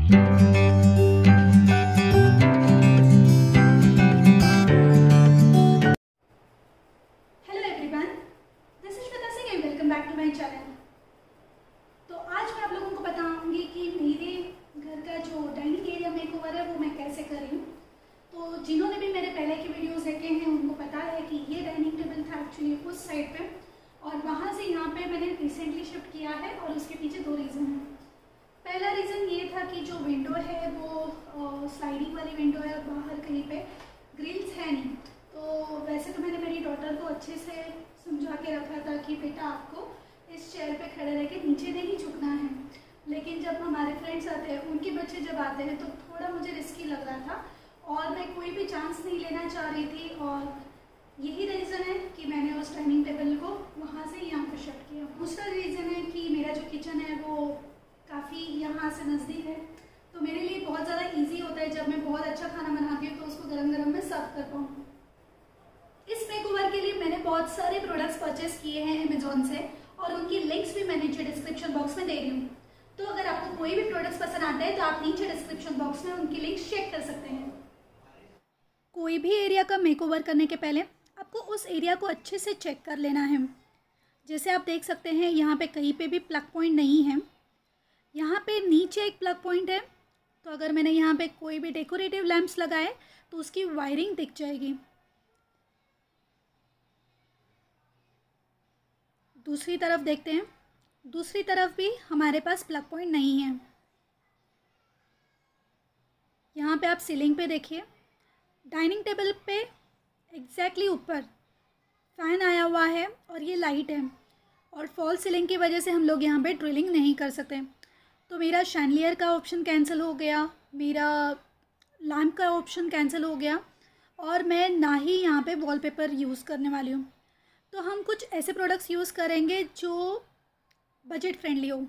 तो आज मैं आप लोगों को बताऊंगी कि मेरे घर का जो डाइनिंग एरिया मेकओवर है वो मैं कैसे कर रही हूँ। तो जिन्होंने भी मेरे पहले के वीडियोस देखे हैं उनको पता है कि ये डाइनिंग टेबल था एक्चुअली उस साइड पे, और वहाँ से यहाँ पे मैंने रिसेंटली शिफ्ट किया है। और उसके पीछे दो रीज़न हैं। पहला रीज़न ये था कि जो विंडो है वो स्लाइडिंग वाली विंडो है, बाहर कहीं पे ग्रिल्स है नहीं। तो वैसे तो मैंने मेरी डॉटर को अच्छे से समझा के रखा था कि बेटा आपको इस चेयर पे खड़े रह के नीचे नहीं झुकना है, लेकिन जब हमारे फ्रेंड्स आते हैं, उनके बच्चे जब आते हैं, तो थोड़ा मुझे रिस्की लग रहा था और मैं कोई भी चांस नहीं लेना चाह रही थी। और यही रीज़न है कि मैंने उस डाइनिंग टेबल को वहाँ से यहाँ पर शिफ्ट किया। दूसरा रीज़न है कि मेरा जो किचन है वो काफ़ी यहाँ से नज़दीक है, तो मेरे लिए बहुत ज़्यादा ईजी होता है जब मैं बहुत अच्छा खाना बनाती हूँ तो उसको गरम गरम में सर्व कर पाऊँ। इस मेकओवर के लिए मैंने बहुत सारे प्रोडक्ट्स परचेस किए हैं अमेजोन से, और उनकी लिंक्स भी मैं नीचे डिस्क्रिप्शन बॉक्स में दे रही हूँ। तो अगर आपको कोई भी प्रोडक्ट्स पसंद आते हैं तो आप नीचे डिस्क्रिप्शन बॉक्स में उनकी लिंक्स चेक कर सकते हैं। कोई भी एरिया का मेकओवर करने के पहले आपको उस एरिया को अच्छे से चेक कर लेना है। जैसे आप देख सकते हैं यहाँ पे कहीं पे भी प्लग पॉइंट नहीं है। यहाँ पे नीचे एक प्लग पॉइंट है, तो अगर मैंने यहाँ पे कोई भी डेकोरेटिव लैंप्स लगाए तो उसकी वायरिंग दिख जाएगी। दूसरी तरफ देखते हैं, दूसरी तरफ भी हमारे पास प्लग पॉइंट नहीं है। यहाँ पे आप सीलिंग पे देखिए, डाइनिंग टेबल पे एग्जैक्टली ऊपर फ़ैन आया हुआ है और ये लाइट है, और फॉल सीलिंग की वजह से हम लोग यहाँ पे ड्रिलिंग नहीं कर सकते। तो मेरा शैंडलियर का ऑप्शन कैंसिल हो गया, मेरा लैम्प का ऑप्शन कैंसिल हो गया, और मैं ना ही यहाँ पे वॉलपेपर यूज़ करने वाली हूँ। तो हम कुछ ऐसे प्रोडक्ट्स यूज़ करेंगे जो बजट फ्रेंडली हो।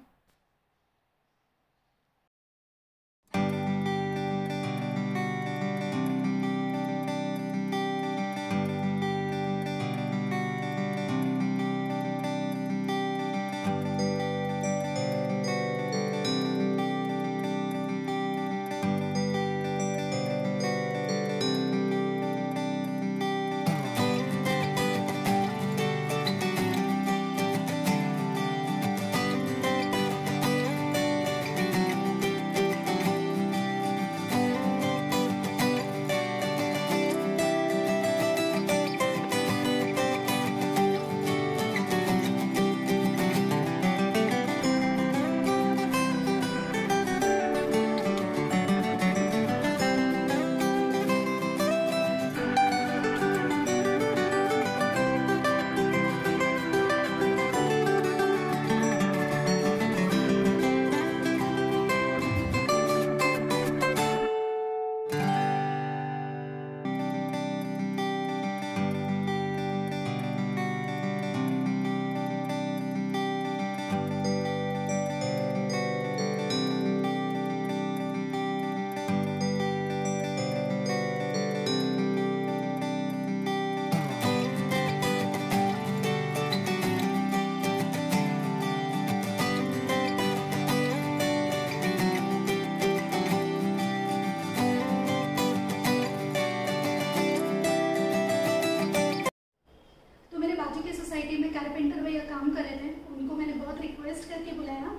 सोसाइटी में कारपेंटर भैया काम कर रहे थे, उनको मैंने बहुत रिक्वेस्ट करके बुलाया,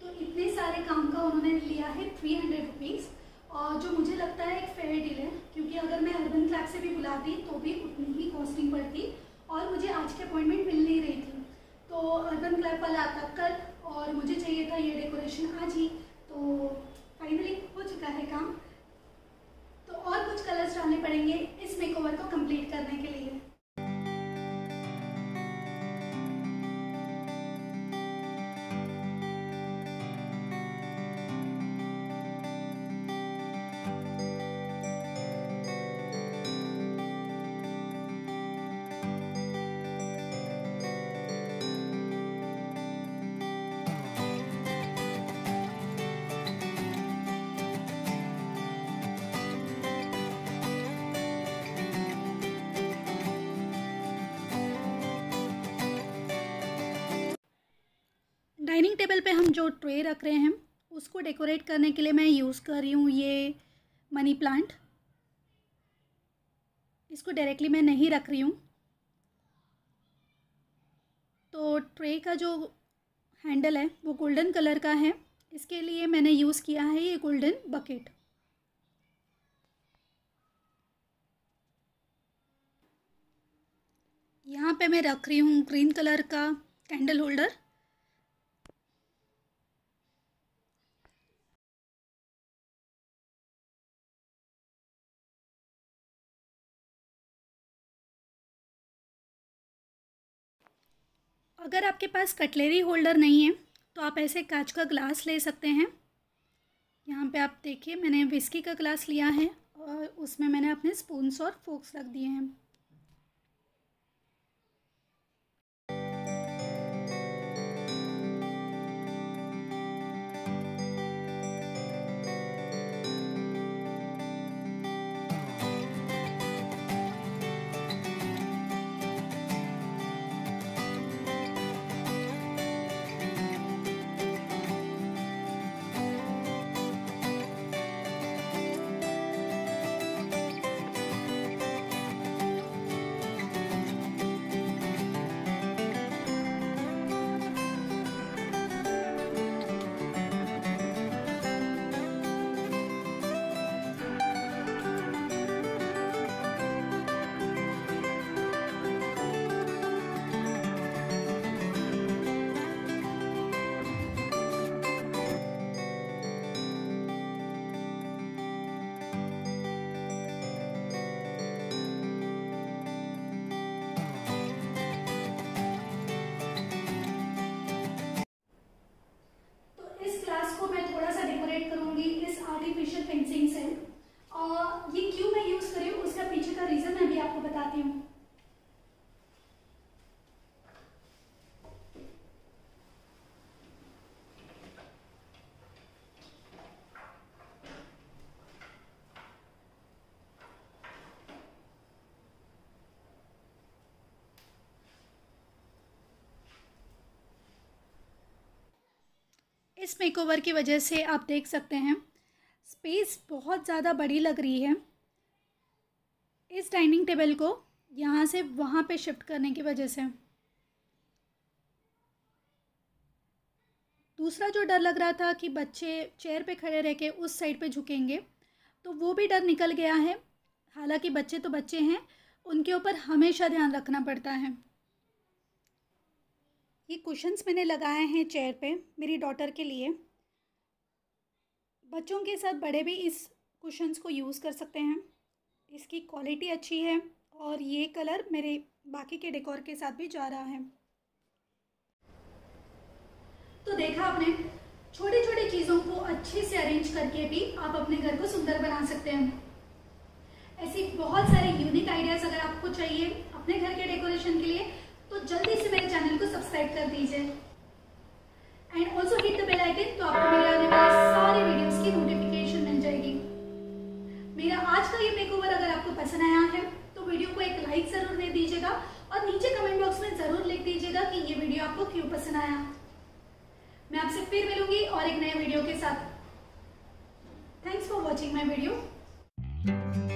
तो इतने सारे काम का उन्होंने लिया है 300 रुपीज़, और जो मुझे लगता है एक फेयर डील है, क्योंकि अगर मैं अर्बन क्लैब से भी बुलाती तो भी उतनी ही कॉस्टिंग पड़ती, और मुझे आज की अपॉइंटमेंट मिल नहीं रही थी। तो अर्बन क्लैब वाला आता कल, और मुझे चाहिए था ये डेकोरेशन आज ही। तो फाइनली हो चुका है काम। तो और कुछ कलर्स डालने पड़ेंगे इस मेकओवर को कंप्लीट करने के लिए। डाइनिंग टेबल पे हम जो ट्रे रख रहे हैं उसको डेकोरेट करने के लिए मैं यूज़ कर रही हूँ ये मनी प्लांट। इसको डायरेक्टली मैं नहीं रख रही हूँ। तो ट्रे का जो हैंडल है वो गोल्डन कलर का है, इसके लिए मैंने यूज़ किया है ये गोल्डन बकेट। यहाँ पे मैं रख रही हूँ ग्रीन कलर का कैंडल होल्डर। अगर आपके पास कटलरी होल्डर नहीं है तो आप ऐसे कांच का ग्लास ले सकते हैं। यहाँ पे आप देखिए मैंने विस्की का ग्लास लिया है और उसमें मैंने अपने स्पून्स और फोक्स रख दिए हैं। आर्टिफिशियल फेंसिंग से, और ये क्यों मैं यूज कर रही हूँ उसका पीछे का रीजन मैं भी आपको बताती हूँ। इस मेकओवर की वजह से आप देख सकते हैं स्पेस बहुत ज़्यादा बड़ी लग रही है। इस डाइनिंग टेबल को यहाँ से वहाँ पे शिफ्ट करने की वजह से। दूसरा जो डर लग रहा था कि बच्चे चेयर पे खड़े रह के उस साइड पे झुकेंगे, तो वो भी डर निकल गया है। हालांकि बच्चे तो बच्चे हैं, उनके ऊपर हमेशा ध्यान रखना पड़ता है। ये कुशन्स मैंने लगाए हैं चेयर पे मेरी डॉटर के लिए। बच्चों के साथ बड़े भी इस कुशन्स को यूज़ कर सकते हैं। इसकी क्वालिटी अच्छी है और ये कलर मेरे बाकी के डेकोर के साथ भी जा रहा है। तो देखा आपने, छोटी छोटी चीज़ों को अच्छे से अरेंज करके भी आप अपने घर को सुंदर बना सकते हैं। ऐसे बहुत सारे यूनिक आइडियाज़ अगर आपको चाहिए अपने घर के डेकोरेशन के लिए, तो जल्दी से मेरे चैनल को सब्सक्राइब कर दीजिए and also hit the bell icon, तो आपको मेरे आने वाले सारे वीडियोस की नोटिफिकेशन मिल जाएगी। मेरा आज का ये मेकओवर अगर आपको पसंद आया है तो वीडियो को एक लाइक जरूर दे दीजिएगा और नीचे कमेंट बॉक्स में जरूर लिख दीजिएगा कि ये वीडियो आपको क्यों पसंद आया। मैं आपसे फिर मिलूंगी और एक नए वीडियो के साथ। Thanks for watching my video.